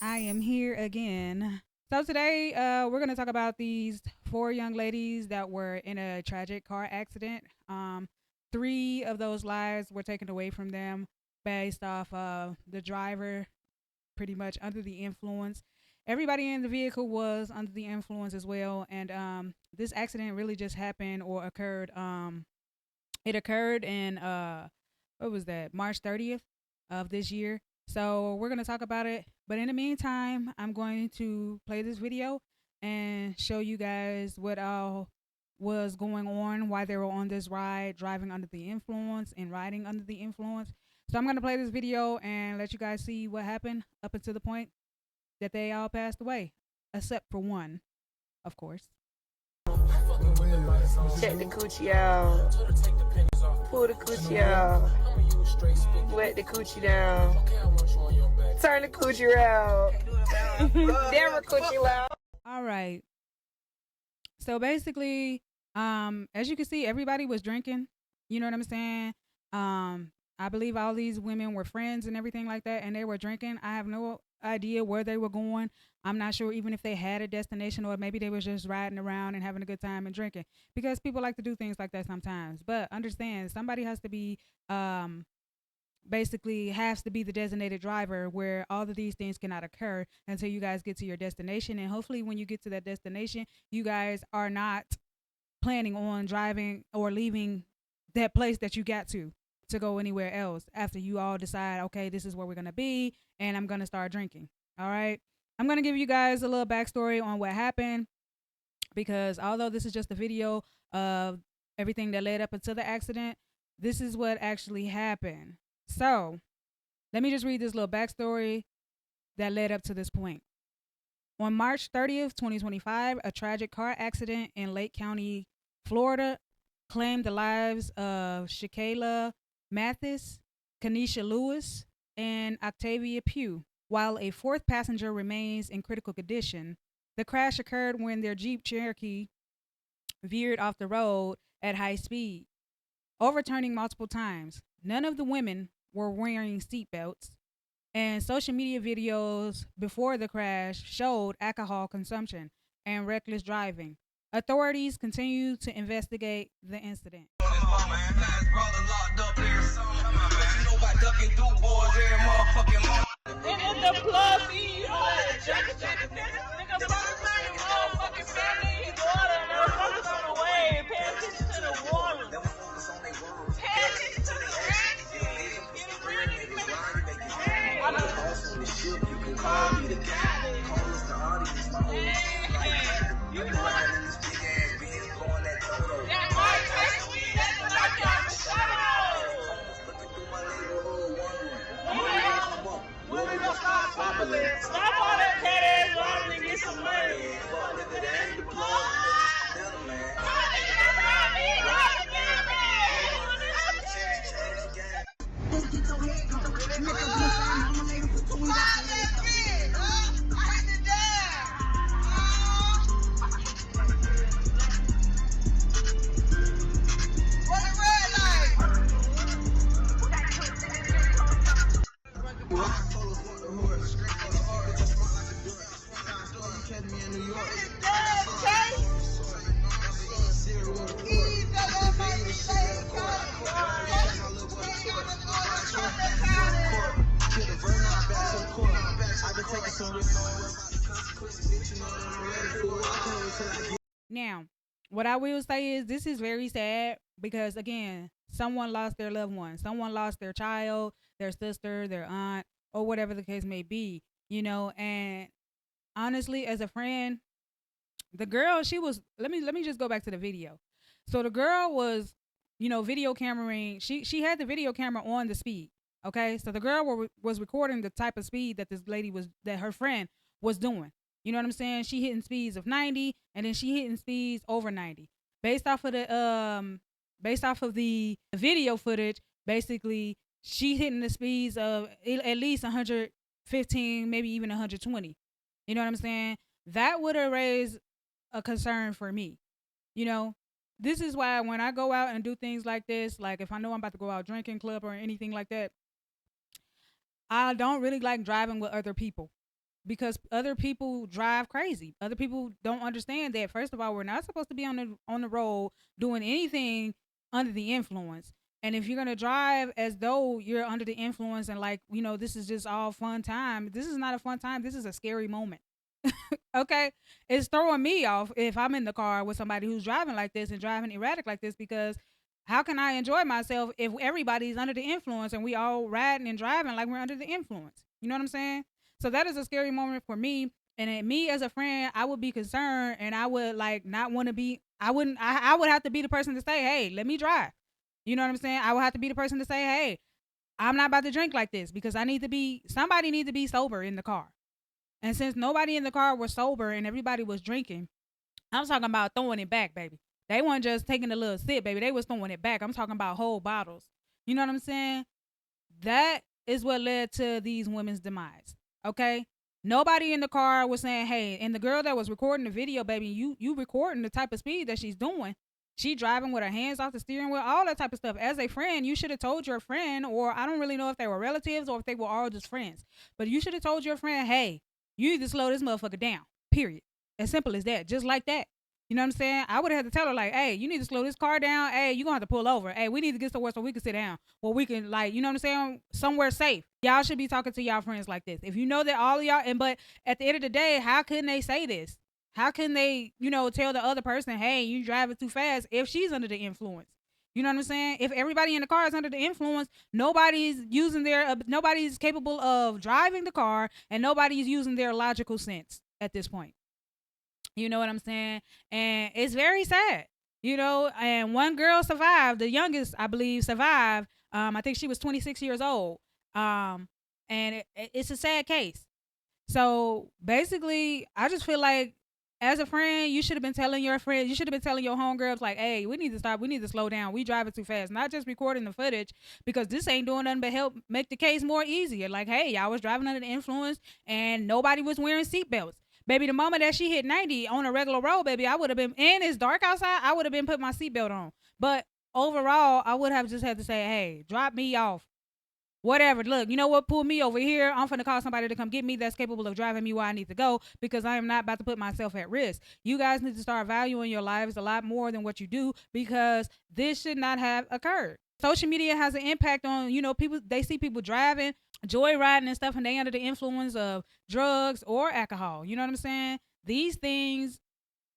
I am here again. So today, we're gonna talk about these four young ladies that were in a tragic car accident. Three of those lives were taken away from them based off of the driver pretty much under the influence. Everybody in the vehicle was under the influence as well, and this accident really just happened or occurred. It occurred in what was that, March 30th of this year. So we're gonna talk about it. But in the meantime, I'm going to play this video and show you guys what all was going on, why they were on this ride, driving under the influence and riding under the influence. So I'm gonna play this video and let you guys see what happened up until the point that they all passed away, except for one, of course. Check the coochie out. Pull the coochie out. Wet the coochie down. Turn the coochie around. Never coochie loud. All right. So basically, as you can see, everybody was drinking. You know what I'm saying? I believe all these women were friends and everything like that, and they were drinking. I have no idea where they were going. I'm not sure even if they had a destination or maybe they were just riding around and having a good time and drinking because people like to do things like that sometimes. But understand, somebody has to be basically has to be the designated driver where all of these things cannot occur until you guys get to your destination. And hopefully when you get to that destination, you guys are not planning on driving or leaving that place that you got to go anywhere else after you all decide, okay, this is where we're going to be and I'm going to start drinking. All right. I'm going to give you guys a little backstory on what happened because although this is just a video of everything that led up until the accident, this is what actually happened. So let me just read this little backstory that led up to this point. On March 30th, 2025, a tragic car accident in Lake County, Florida, claimed the lives of Shakayla Mathis, Kanisha Lewis, and Octavia Pugh, while a fourth passenger remains in critical condition. The crash occurred when their Jeep Cherokee veered off the road at high speed, overturning multiple times. None of the women were wearing seatbelts, and social media videos before the crash showed alcohol consumption and reckless driving. Authorities continue to investigate the incident. Stop all that cat ass driving and get some money. Now, what I will say is this is very sad because, again, someone lost their loved one. Someone lost their child, their sister, their aunt, or whatever the case may be, and honestly, as a friend, the girl, she was, let me just go back to the video. So the girl was, video cameraing. She had the video camera on the speed. Okay, so the girl was recording the type of speed that this lady that her friend was doing. You know what I'm saying? She hitting speeds of 90, and then she hitting speeds over 90. Based off of the video footage, basically she hitting the speeds of at least 115, maybe even 120. You know what I'm saying? That would have raised a concern for me. This is why when I go out and do things like this, like if I know I'm about to go out drinking club or anything like that, I don't really like driving with other people. because other people drive crazy. Other people don't understand that. First of all, we're not supposed to be on the road doing anything under the influence. And if you're gonna drive as though you're under the influence and like, this is just all fun time, this is not a fun time. This is a scary moment. Okay, it's throwing me off if I'm in the car with somebody who's driving like this and driving erratic like this, because how can I enjoy myself if everybody's under the influence and we all riding and driving like we're under the influence? You know what I'm saying? So that is a scary moment for me. And me as a friend, I would be concerned and I would like not want to be. I would have to be the person to say, hey, let me drive. You know what I'm saying? I would have to be the person to say, hey, I'm not about to drink like this because somebody need to be sober in the car. And since nobody in the car was sober and everybody was drinking, I'm talking about throwing it back, baby. They weren't just taking a little sip, baby. They was throwing it back. I'm talking about whole bottles. You know what I'm saying? That is what led to these women's demise. Okay? Nobody in the car was saying, hey, and the girl that was recording the video, baby, you recording the type of speed that she's doing. She driving with her hands off the steering wheel, all that type of stuff. As a friend, you should have told your friend, or I don't really know if they were relatives or if they were all just friends, but you should have told your friend, hey, you need to slow this motherfucker down, period. As simple as that, just like that. You know what I'm saying? I would have had to tell her, like, hey, you need to slow this car down. Hey, you're going to have to pull over. Hey, we need to get somewhere so we can sit down. Or we can, like, you know what I'm saying? Somewhere safe. Y'all should be talking to y'all friends like this. If you know that all of y'all, but at the end of the day, how couldn't they say this? How can they, tell the other person, hey, you driving too fast if she's under the influence? You know what I'm saying? If everybody in the car is under the influence, nobody's capable of driving the car and nobody's using their logical sense at this point. You know what I'm saying? And it's very sad, and one girl survived. The youngest, I believe, survived. I think she was 26 years old. And it's a sad case. So basically, I just feel like as a friend, you should have been telling your friends, you should have been telling your homegirls, like, hey, we need to stop. We need to slow down. We driving too fast. Not just recording the footage, because this ain't doing nothing but help make the case more easier. Like, hey, y'all was driving under the influence and nobody was wearing seatbelts. Baby, the moment that she hit 90 on a regular road, baby, I would have been, and it's dark outside, I would have been putting my seatbelt on. But overall, I would have just had to say, hey, drop me off. Whatever. Look, you know what? Pull me over here. I'm finna call somebody to come get me that's capable of driving me where I need to go, because I am not about to put myself at risk. You guys need to start valuing your lives a lot more than what you do, because this should not have occurred. Social media has an impact on, people. They see people driving, joyriding and stuff, and they under the influence of drugs or alcohol. You know what I'm saying? These things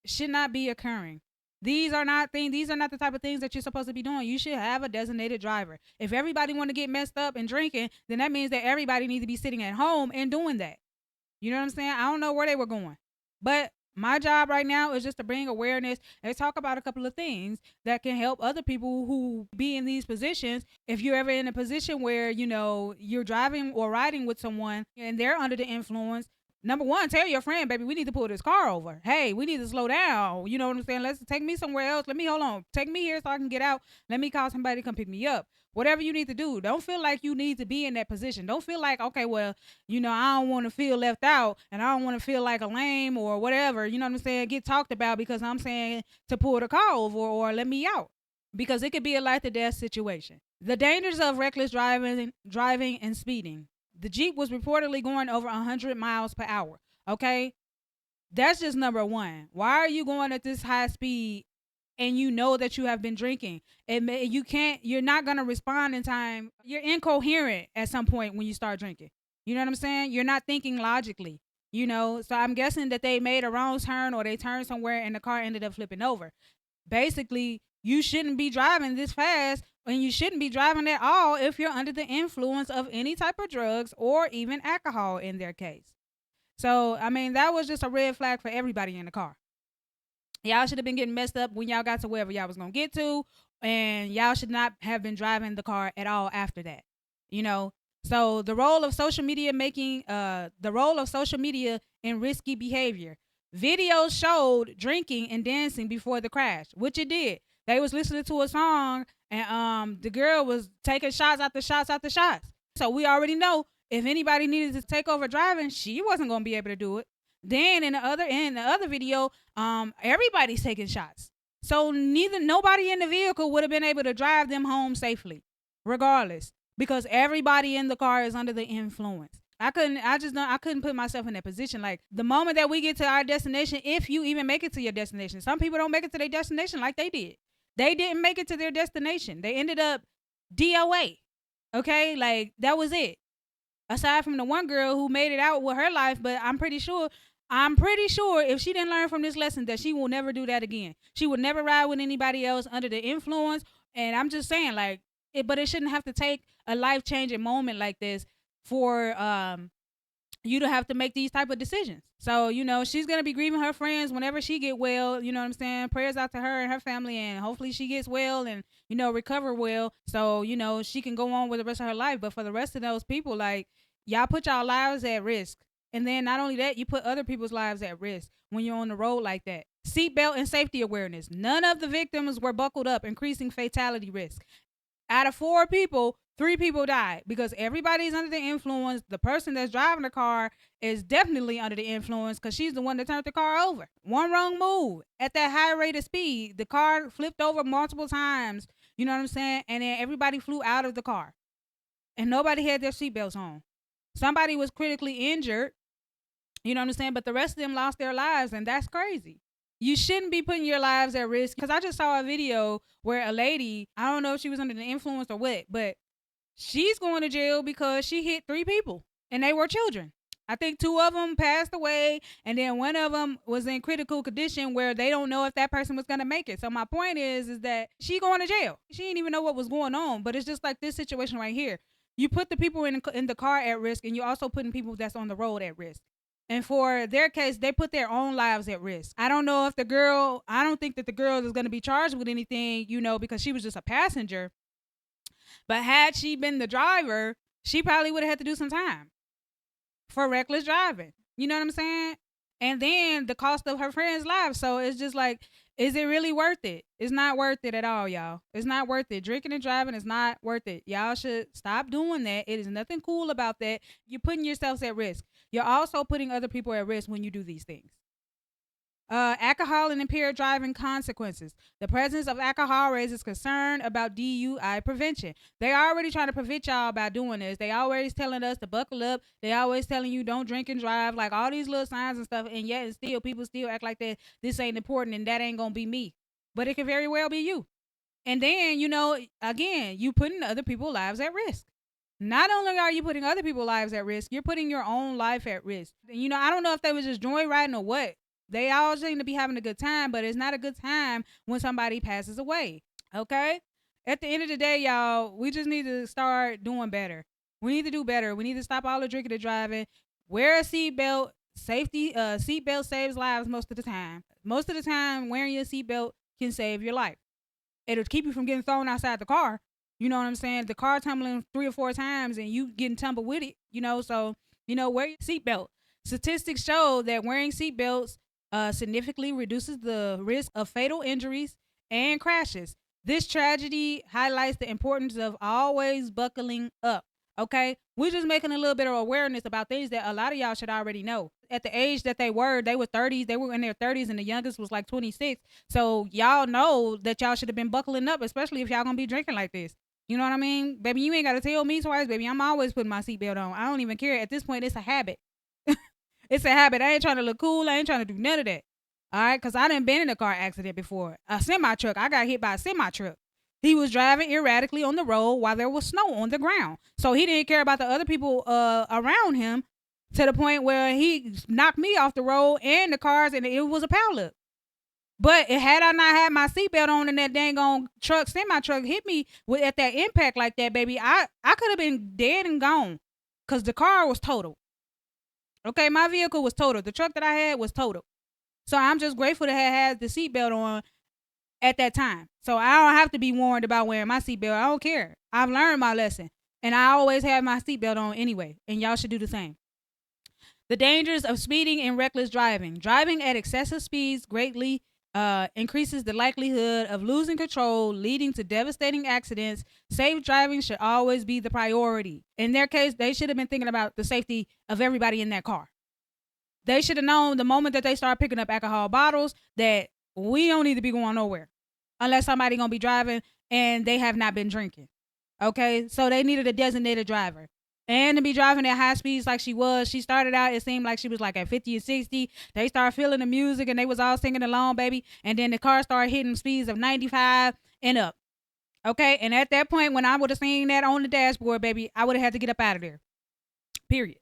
should not be occurring. These are not the type of things that you're supposed to be doing. You should have a designated driver. If everybody want to get messed up and drinking, then that means that everybody needs to be sitting at home and doing that. You know what I'm saying? I don't know where they were going. But my job right now is just to bring awareness and talk about a couple of things that can help other people who be in these positions. If you're ever in a position where, you're driving or riding with someone and they're under the influence, number one, tell your friend, baby, we need to pull this car over. Hey, we need to slow down. You know what I'm saying? Let's take me somewhere else. Hold on. Take me here so I can get out. Let me call somebody to come pick me up. Whatever you need to do. Don't feel like you need to be in that position. Don't feel like, okay, well, I don't want to feel left out and I don't want to feel like a lame or whatever. You know what I'm saying? Get talked about because I'm saying to pull the car over or let me out. Because it could be a life or death situation. The dangers of reckless driving and speeding. The Jeep was reportedly going over 100 miles per hour. Okay? That's just number one. Why are you going at this high speed and you know that you have been drinking? You're not going to respond in time. You're incoherent at some point when you start drinking. You know what I'm saying? You're not thinking logically, So I'm guessing that they made a wrong turn or they turned somewhere and the car ended up flipping over. Basically, you shouldn't be driving this fast, and you shouldn't be driving at all if you're under the influence of any type of drugs or even alcohol in their case. So, that was just a red flag for everybody in the car. Y'all should have been getting messed up when y'all got to wherever y'all was going to get to, and y'all should not have been driving the car at all after that. So the role of social media in risky behavior. Videos showed drinking and dancing before the crash, which it did. They was listening to a song, and the girl was taking shots after shots after shots. So we already know if anybody needed to take over driving, she wasn't going to be able to do it. Then in the other video, everybody's taking shots. So nobody in the vehicle would have been able to drive them home safely, regardless, because everybody in the car is under the influence. I couldn't put myself in that position. Like, the moment that we get to our destination, if you even make it to your destination, some people don't make it to their destination like they did. They didn't make it to their destination. They ended up DOA. Okay? Like, that was it. Aside from the one girl who made it out with her life, but I'm pretty sure if she didn't learn from this lesson that she will never do that again. She will never ride with anybody else under the influence. And I'm just saying, like, but it shouldn't have to take a life-changing moment like this for you to have to make these type of decisions. So, she's going to be grieving her friends whenever she get well. You know what I'm saying? Prayers out to her and her family, and hopefully she gets well and, recover well. So, she can go on with the rest of her life. But for the rest of those people, like, y'all put y'all lives at risk. And then not only that, you put other people's lives at risk when you're on the road like that. Seatbelt and safety awareness. None of the victims were buckled up, increasing fatality risk. Out of 4 people, 3 people died because everybody's under the influence. The person that's driving the car is definitely under the influence because she's the one that turned the car over. One wrong move at that high rate of speed, the car flipped over multiple times. You know what I'm saying? And then everybody flew out of the car. And nobody had their seatbelts on. Somebody was critically injured. You know what I'm saying? But the rest of them lost their lives, and that's crazy. You shouldn't be putting your lives at risk. Because I just saw a video where a lady, I don't know if she was under the influence or what, but she's going to jail because she hit 3 people, and they were children. I think 2 of them passed away, and then one of them was in critical condition where they don't know if that person was going to make it. So my point is that she going to jail. She didn't even know what was going on, but it's just like this situation right here. You put the people in the car at risk, and you're also putting people that's on the road at risk. And for their case, they put their own lives at risk. I don't know if I don't think that the girl is going to be charged with anything, because she was just a passenger. But had she been the driver, she probably would have had to do some time for reckless driving. You know what I'm saying? And then the cost of her friend's life. So it's just like, is it really worth it? It's not worth it at all, y'all. It's not worth it. Drinking and driving is not worth it. Y'all should stop doing that. It is nothing cool about that. You're putting yourselves at risk. You're also putting other people at risk when you do these things. Alcohol and impaired driving consequences. The presence of alcohol raises concern about DUI prevention. They already trying to prevent y'all about doing this. They always telling us to buckle up. They always telling you don't drink and drive, like all these little signs and stuff. And yet, still, people still act like that this ain't important and that ain't gonna be me. But it could very well be you. And then, again, you putting other people's lives at risk. Not only are you putting other people's lives at risk, you're putting your own life at risk. I don't know if they was just joyriding or what. They all seem to be having a good time, but it's not a good time when somebody passes away. Okay? At the end of the day, y'all, we just need to start doing better. We need to do better. We need to stop all the drinking and driving. Wear a seatbelt. Seatbelt saves lives most of the time. Most of the time, wearing your seatbelt can save your life. It'll keep you from getting thrown outside the car. You know what I'm saying? The car tumbling 3 or 4 times and you getting tumbled with it. So, wear your seatbelt. Statistics show that wearing seatbelts significantly reduces the risk of fatal injuries and crashes. This tragedy highlights the importance of always buckling up. Okay? We're just making a little bit of awareness about things that a lot of y'all should already know. At the age that they were 30s, they were in their 30s, and the youngest was like 26. So y'all know that y'all should have been buckling up, especially if y'all gonna be drinking like this. You know what I mean? Baby, you ain't got to tell me twice, baby. I'm always putting my seatbelt on. I don't even care. At this point, it's a habit. It's a habit. I ain't trying to look cool. I ain't trying to do none of that. All right? Because I done been in a car accident before. A semi-truck. I got hit by a semi-truck. He was driving erratically on the road while there was snow on the ground. So he didn't care about the other people around him to the point where he knocked me off the road and the cars, and it was a pileup. But had I not had my seatbelt on and that dang on semi-truck hit me at that impact like that, baby, I could have been dead and gone because the car was total. Okay, my vehicle was total. The truck that I had was total. So I'm just grateful to have had the seatbelt on at that time. So I don't have to be warned about wearing my seatbelt. I don't care. I've learned my lesson. And I always have my seatbelt on anyway. And y'all should do the same. The dangers of speeding and reckless driving. Driving at excessive speeds greatly increases the likelihood of losing control, leading to devastating accidents. Safe driving should always be the priority. In their case, they should have been thinking about the safety of everybody in that car. They should have known the moment that they start picking up alcohol bottles that we don't need to be going nowhere unless somebody going to be driving and they have not been drinking. Okay? So they needed a designated driver. And to be driving at high speeds like she was. She started out, it seemed like she was like at 50 and 60. They started feeling the music and they was all singing along, baby. And then the car started hitting speeds of 95 and up. Okay. And at that point, when I would have seen that on the dashboard, baby, I would have had to get up out of there. Period.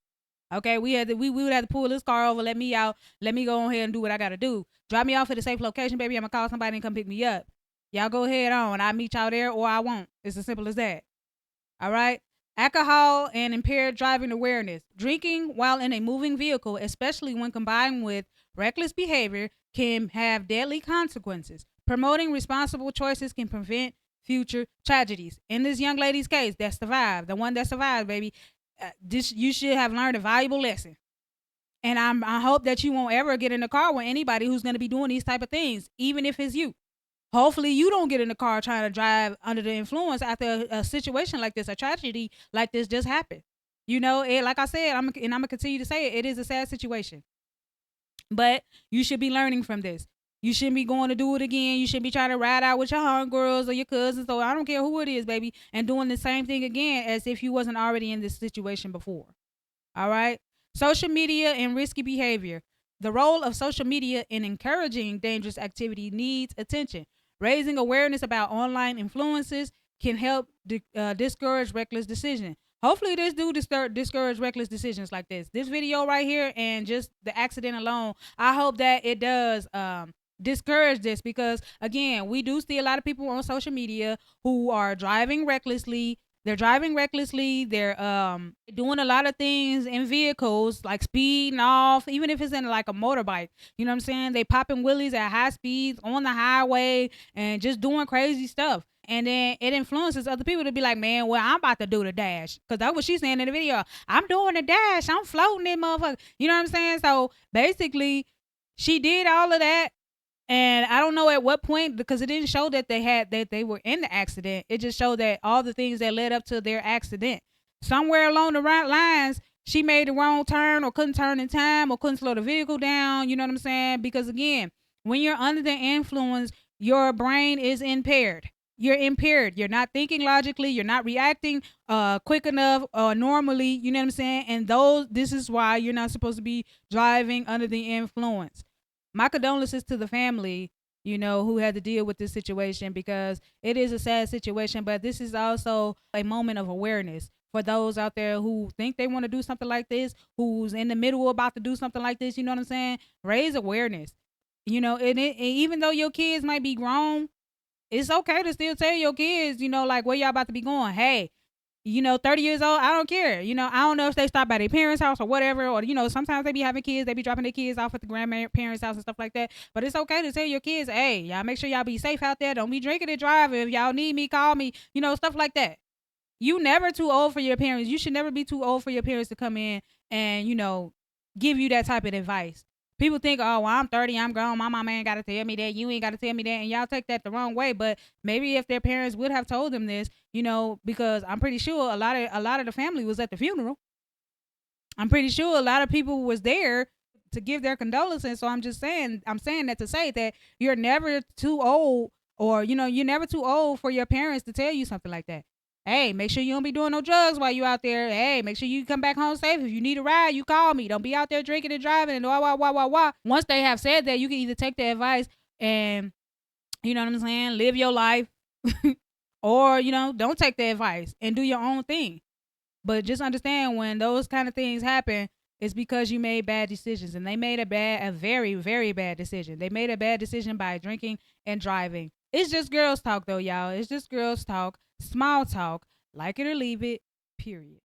Okay. We would have to pull this car over, let me out, let me go ahead and do what I gotta do. Drop me off at a safe location, baby. I'm gonna call somebody and come pick me up. Y'all go ahead on. I'll meet y'all there or I won't. It's as simple as that. All right. Alcohol and impaired driving awareness. Drinking while in a moving vehicle, especially when combined with reckless behavior, can have deadly consequences. Promoting responsible choices can prevent future tragedies. In this young lady's case, that survived, the one that survived, baby, this you should have learned a valuable lesson. And I hope that you won't ever get in a car with anybody who's going to be doing these type of things, even if it's you. Hopefully you don't get in the car trying to drive under the influence after a situation like this, a tragedy like this just happened. You know, like I said, I'm gonna continue to say it. It is a sad situation, but you should be learning from this. You shouldn't be going to do it again. You shouldn't be trying to ride out with your homegirls or your cousins. So I don't care who it is, baby, and doing the same thing again as if you wasn't already in this situation before. All right. Social media and risky behavior. The role of social media in encouraging dangerous activity needs attention. Raising awareness about online influences can help discourage reckless decisions. Hopefully, this do discourage reckless decisions like this. This video right here and just the accident alone, I hope that it does discourage this because, again, we do see a lot of people on social media who are driving recklessly. They're driving recklessly. They're doing a lot of things in vehicles, like speeding off, even if it's in like a motorbike. You know what I'm saying? They popping wheelies at high speeds on the highway and just doing crazy stuff. And then it influences other people to be like, man, well, I'm about to do the dash. Because that's what she's saying in the video. I'm doing the dash. I'm floating it, motherfucker. You know what I'm saying? So basically, she did all of that. And I don't know at what point, because it didn't show that they were in the accident. It just showed that all the things that led up to their accident. Somewhere along the right lines, she made the wrong turn or couldn't turn in time or couldn't slow the vehicle down. You know what I'm saying? Because again, when you're under the influence, your brain is impaired. You're impaired. You're not thinking logically. You're not reacting quick enough or normally. You know what I'm saying? And this is why you're not supposed to be driving under the influence. My condolences to the family, you know, who had to deal with this situation because it is a sad situation, but this is also a moment of awareness for those out there who think they want to do something like this, who's in the middle about to do something like this, you know what I'm saying? Raise awareness. You know, and even though your kids might be grown, it's okay to still tell your kids, you know, like where y'all about to be going. Hey, 30 years old, I don't care. I don't know if they stop by their parents' house or whatever, or, sometimes they be having kids, they be dropping their kids off at the grandparents' house and stuff like that. But it's okay to tell your kids, hey, y'all make sure y'all be safe out there. Don't be drinking and driving. If y'all need me, call me, stuff like that. You never too old for your parents. You should never be too old for your parents to come in and, give you that type of advice. People think, oh, well, I'm 30, I'm grown. My mama ain't got to tell me that. You ain't got to tell me that. And y'all take that the wrong way. But maybe if their parents would have told them this, because I'm pretty sure a lot of the family was at the funeral. I'm pretty sure a lot of people was there to give their condolences. So I'm saying that to say that you're never too old or, you're never too old for your parents to tell you something like that. Hey, make sure you don't be doing no drugs while you out there. Hey, make sure you come back home safe. If you need a ride, you call me. Don't be out there drinking and driving and wah. Once they have said that, you can either take the advice and, you know what I'm saying, live your life or, don't take the advice and do your own thing. But just understand when those kind of things happen, it's because you made bad decisions. And they made a very, very bad decision. They made a bad decision by drinking and driving. It's just girls talk, though, y'all. It's just girls talk. Small talk, like it or leave it, period.